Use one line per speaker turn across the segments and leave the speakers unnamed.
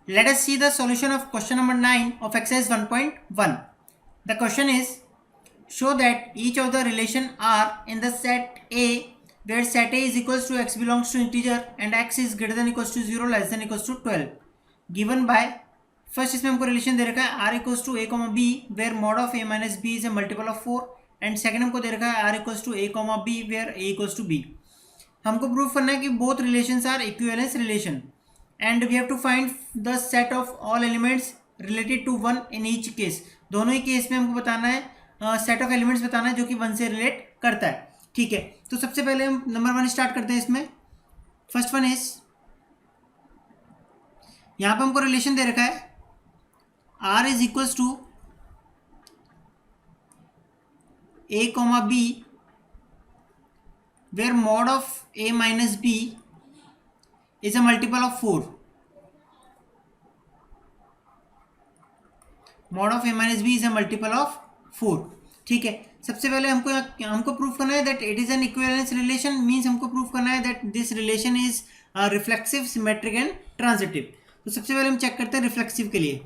Let us see the solution of question number 9 of exercise 1.1. The question is, show that each of the relation R in the set A, where set A is equals to x belongs to integer and x is greater than equals to 0 less than equals to 12, given by first इसमें हमको relation दे रखा है r equals to a comma B where mod of a minus B is a multiple of 4 and second हमको दे रखा है r equals to a comma B where a equals to b. हमको प्रूव करना है कि both relations are equivalence relation and we have to find the set of all elements related to one in each case. दोनों ही case में हमको बताना है set of elements बताना है जो कि वन से रिलेट करता है. ठीक है, तो सबसे पहले हम नंबर 1 स्टार्ट करते हैं. इसमें फर्स्ट वन इज, यहाँ पे हमको रिलेशन दे रखा है r is equals to a comma b where mod of a minus b is a multiple of 4. Mod of a minus b is a multiple of 4. ठीक है, सबसे पहले हमको प्रूफ करना है that it is an equivalence relation. Means हमको proof करना है that this relation is reflexive, symmetric and transitive. तो सबसे पहले हम चेक करते हैं रिफ्लेक्सिव के लिए.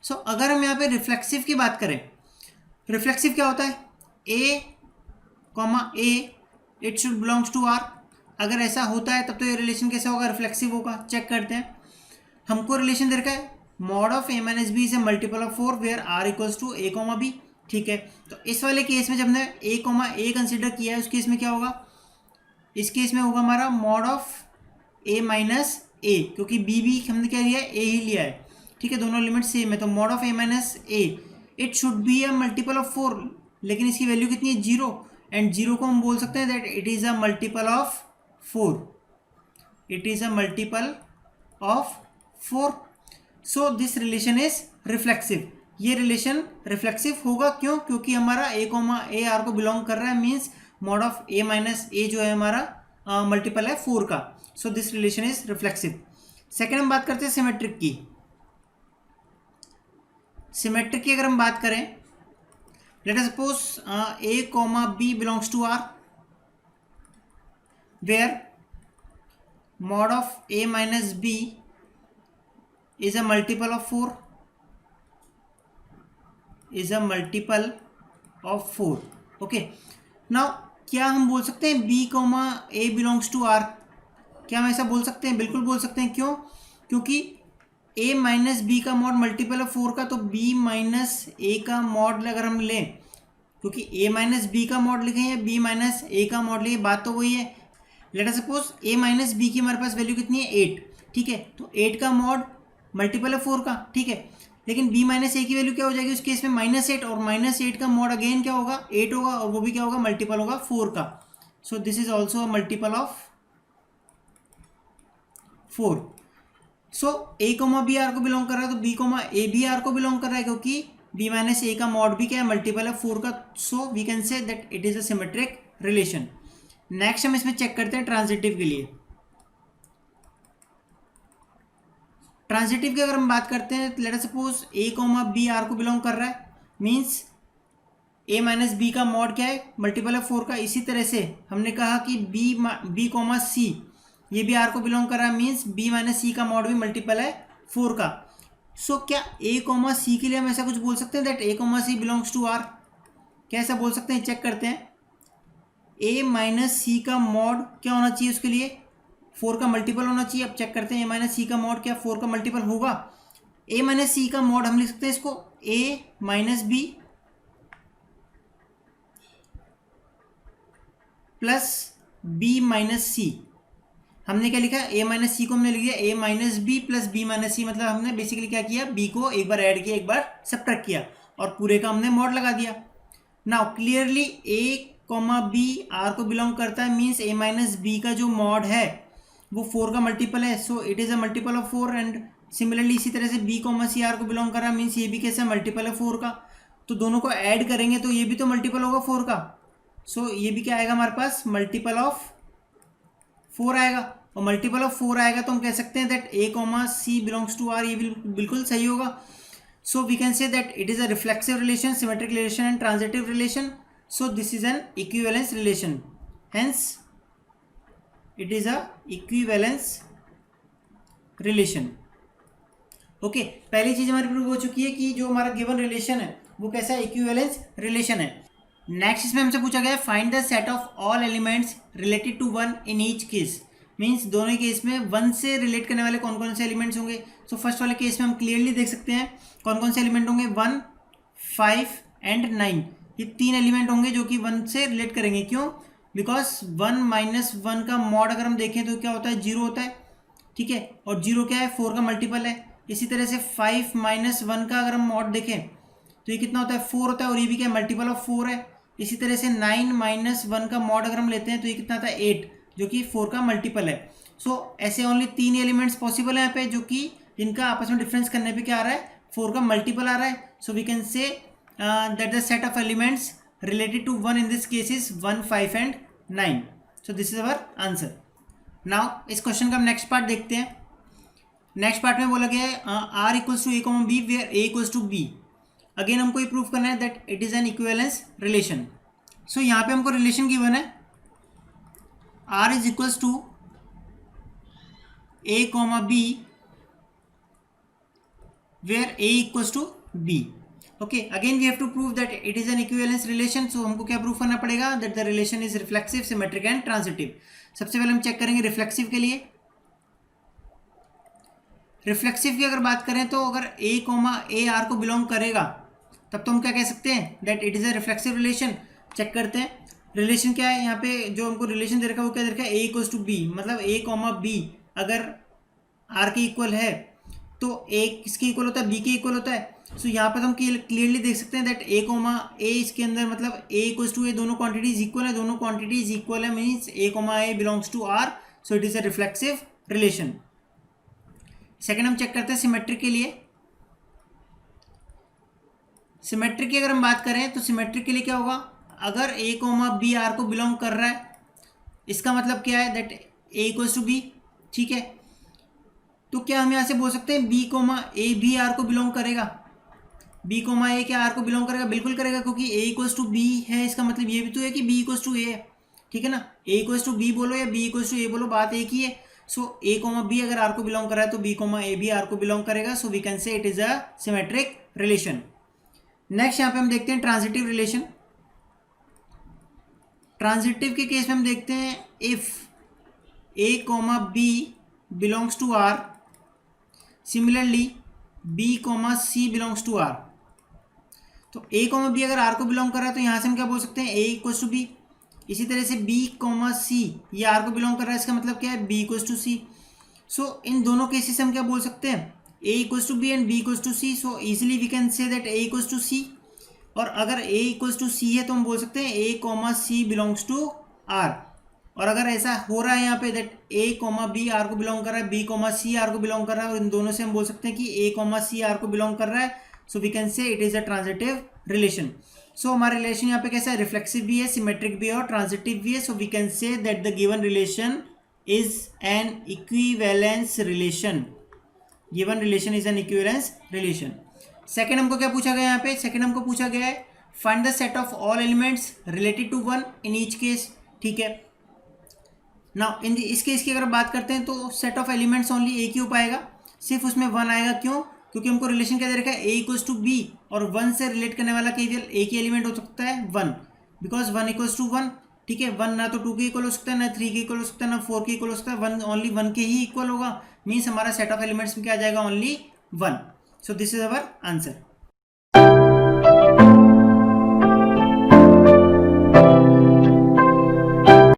सो अगर हम यहाँ पे रिफ्लेक्सिव की बात करें, रिफ्लेक्सिव क्या होता है? a comma a it should belongs to r. अगर ऐसा होता है तब तो ये रिलेशन कैसा होगा? रिफ्लेक्सिव होगा. चेक करते हैं. हमको रिलेशन दे रखा है mod of a minus B is a multiple of 4 where r equals to a comma B. ठीक है, तो इस वाले केस में जब हमने a कॉमा a कंसिडर किया है, उस केस में क्या होगा? इस केस में होगा हमारा mod of a minus a, क्योंकि b भी हमने क्या लिया है? a ही लिया है. ठीक है, दोनों एलिमेंट सेम है, तो mod of a minus a it should be a multiple of 4, लेकिन इसकी वैल्यू कितनी है? 0. एंड 0 को हम बोल सकते हैं that it is a multiple of 4. It is a multiple of 4. So this relation is reflexive. ये रिलेशन रिफ्लेक्सिव होगा. क्यों? क्योंकि हमारा a कॉमा a r को बिलोंग कर रहा है. Means mod of a minus a जो है हमारा मल्टीपल है 4 का. So this relation is reflexive. Second हम बात करते हैं सिमेट्रिक की. सिमेट्रिक की अगर हम बात करें, let us suppose a comma b belongs to r where mod of a minus b is a multiple of 4. Is a multiple of 4. Okay, now क्या हम बोल सकते हैं b comma a belongs to r? क्या हम ऐसा बोल सकते हैं? बिल्कुल बोल सकते हैं. क्यों? क्योंकि a माइनस बी का मॉड मल्टीपल है 4 का, तो b माइनस a का मॉड अगर हम लें, क्योंकि a माइनस बी का मॉड लिखे या b माइनस a का मॉड लिए, बात तो वही है. Let us suppose a minus B की हमारे पास वैल्यू कितनी है? 8. ठीक है, तो 8 का मॉड मल्टीपल है 4 का. ठीक है, लेकिन b माइनस a की वैल्यू क्या हो जाएगी उस केस में? -8. और -8 का मॉड अगेन क्या होगा? 8 होगा, और वो भी क्या होगा? मल्टीपल होगा 4 का. So this is also a multiple of 4. So a comma B R को बिलोंग कर रहा है, तो b कॉमा ए भी आर को बिलोंग कर रहा है, क्योंकि b माइनस ए का मॉड भी क्या है? मल्टीपल है 4 का. So we can say that it is a symmetric relation. Next हम इसमें चेक करते हैं ट्रांजिटिव के लिए. ट्रांजिटिव की अगर हम बात करते हैं, let us suppose a comma B R को बिलोंग कर रहा है. मीन्स a माइनस बी का मॉड क्या है? मल्टीपल है 4 का. इसी तरह से हमने कहा कि b कॉमा सी ये भी आर को बिलोंग कर रहा है. मीन्स b माइनस सी का मॉड भी मल्टीपल है 4 का. सो क्या a कॉमा सी के लिए हम ऐसा कुछ बोल सकते हैं that a comma C belongs to r? क्या ऐसा बोल सकते हैं? चेक करते हैं. a माइनस सी का मॉड क्या होना चाहिए उसके लिए? 4 का मल्टीपल होना चाहिए. अब चेक करते हैं a माइनस सी का मॉड क्या 4 का मल्टीपल होगा? a माइनस सी का मॉड हम लिख सकते हैं इसको a minus B plus b minus C. हमने क्या लिखा? a माइनस सी को हमने लिख दिया a minus B plus b minus C. मतलब हमने बेसिकली क्या किया? b को एक बार ऐड किया, एक बार सब्ट्रैक्ट किया, और पूरे का हमने मॉड लगा दिया. Now clearly a comma B R को बिलोंग करता है. मीन्स a माइनस बी का जो मॉड है वो 4 का मल्टीपल है. So it is a multiple of 4. And similarly इसी तरह से b कॉमा सी आर को बिलोंग कर रहा है. मीन्स ये भी कैसा मल्टीपल है 4 का. तो दोनों को ऐड करेंगे तो ये भी तो मल्टीपल होगा 4 का. सो ये भी क्या आएगा हमारे पास? मल्टीपल ऑफ 4 आएगा. और मल्टीपल ऑफ 4 आएगा तो हम कह सकते हैं that a comma C belongs to r. ये बिल्कुल सही होगा. So we can say that it is a reflexive relation, symmetric relation and transitive relation. So this is an equivalence relation. Hence it is a equivalence relation. Okay, पहली चीज हमारी prove हो चुकी है कि जो हमारा गिवन रिलेशन है वो कैसा है, इक्विवेलेंस रिलेशन है। नेक्स्ट इसमें हमसे पूछा गया है find the set of all elements related to one in each case. Means दोनों केस में वन से रिलेट करने वाले कौन कौन से एलिमेंट्स होंगे। सो फर्स्ट वाले केस में हम क्लियरली देख सकते हैं कौन कौन से एलिमेंट होंगे, 1, 5 एंड 9। ये 3 एलिमेंट होंगे जो कि 1 से रिलेट करेंगे। क्यों? बिकॉज 1 माइनस 1 का मॉड अगर हम देखें तो क्या होता है, 0 होता है, ठीक है। और 0 क्या है, 4 का मल्टीपल है। इसी तरह से 5 माइनस 1 का अगर हम मॉड देखें तो ये कितना होता है, 4 होता है, और ये भी क्या है, मल्टीपल ऑफ 4 है। इसी तरह से 9 माइनस 1 का मॉड अगर हम लेते हैं तो ये कितना आता है, 8, जो कि 4 का मल्टीपल है। सो ऐसे ओनली 3 एलिमेंट्स पॉसिबल है यहाँ पे, जो कि जिनका आपस में डिफरेंस करने पे क्या आ रहा है, 4 का मल्टीपल आ रहा है। So we can say that the set of elements related to 1 in this case is 1, 5 and 9। So this is our answer. Now इस क्वेश्चन का हम नेक्स्ट पार्ट देखते हैं। नेक्स्ट पार्ट में बोला गया है R equals to A comma B where A equals to B. Again हमको ये प्रूव करना है that it is an equivalence relation. So यहाँ पे हमको रिलेशन गिवन है R is equals to A comma B where A equals to B. Okay, again we have to prove that it is an equivalence relation. So हमको क्या prove करना पड़ेगा, that the relation is reflexive, symmetric and transitive. सबसे पहले हम check करेंगे reflexive के लिए। रिफ्लेक्सिव की अगर बात करें तो अगर ए कॉमा ए आर को बिलोंग करेगा तब तो हम क्या कह सकते हैं, that it is a reflexive relation. Check करते हैं रिलेशन क्या है। यहाँ पे जो हमको रिलेशन दे रखा है वो क्या दे रखा है, ए इक्वल्स टू बी। मतलब ए कॉमा बी अगर आर के इक्वल है तो ए किसके इक्वल होता है, बी के इक्वल होता है। सो यहाँ पर हम क्लियरली देख सकते हैं दैट ए कॉमा ए इसके अंदर मतलब ए इक्वल्स टू ए, दोनों क्वांटिटीज इक्वल है, दोनों क्वांटिटीज इक्वल है, means A comma A belongs to R. So it is a reflexive relation. Second हम चेक करते हैं सिमेट्रिक के लिए। सिमेट्रिक की अगर हम बात करें तो सिमेट्रिक के लिए क्या होगा, अगर ए कोमा बी आर को बिलोंग कर रहा है इसका मतलब क्या है, that A equals to B, ठीक है। तो क्या हम यहाँ से बोल सकते हैं बी कोमा ए भी आर को बिलोंग करेगा, बी कोमा ए क्या आर को बिलोंग करेगा, बिल्कुल करेगा, क्योंकि ए इक्वल्स टू बी है। इसका मतलब ये भी तो है कि बी इक्वल्स टू ए है, ठीक है ना। ए इक्वल्स टू बी बोलो या बी इक्वल्स टू ए बोलो, बात एक ही है। सो ए कोमा बी अगर आर को बिलोंग कर रहा है तो बी कोमा ए भी आर को बिलोंग करेगा। So we can say it is a symmetric relation. Next यहाँ पे हम देखते हैं ट्रांजिटिव रिलेशन। ट्रांजिटिव के केस में हम देखते हैं if A comma B belongs to R, similarly B comma C belongs to R. तो ए कोमा बी अगर आर को बिलोंग कर रहा है तो यहाँ से हम क्या बोल सकते हैं, ए इक्वल्स टू बी। इसी तरह से बी कोमा सी ये आर को बिलोंग कर रहा है, इसका मतलब क्या है, B equals to C. So इन दोनों केसेस से हम क्या बोल सकते हैं, A equals to B and B equals to C. So easily we can say that A equals to C. और अगर ए इक्वल्स टू सी है तो हम बोल सकते हैं A comma C belongs to R. और अगर ऐसा हो रहा है यहाँ पे that A comma B R को बिलोंग कर रहा है, बी कोमा सी आर को बिलोंग कर रहा है, और इन दोनों से हम बोल सकते हैं कि ए कोमा सी आर को बिलोंग कर रहा है। So we can say it is a transitive relation. So हमारा रिलेशन यहाँ पे कैसा है, रिफ्लेक्सिव भी है, सिमेट्रिक भी है और ट्रांजिटिव भी है। So we can say that the given relation is an equivalence relation. Given relation is an equivalence relation. Second हमको क्या पूछा गया यहाँ पे, सेकेंड हमको पूछा गया है find the set of all elements related to one in each case, ठीक है। नाउ इन इस केस की अगर बात करते हैं तो सेट ऑफ एलिमेंट्स ओनली एक ही हो पाएगा, सिर्फ उसमें वन आएगा। क्यों? क्योंकि हमको रिलेशन क्या दे रखा है, ए इक्वल्स टू बी, और वन से रिलेट करने वाला केवल एक ही एलिमेंट हो सकता है, one, because one equals to one, ठीक है। वन ना तो टू के इक्वल हो सकता है, ना थ्री के इक्वल हो सकता है, ना फोर के इक्वल हो सकता है, वन ओनली वन के ही इक्वल होगा। मीन्स हमारा सेट ऑफ एलिमेंट्स में क्या आ जाएगा, only one. So this is our answer.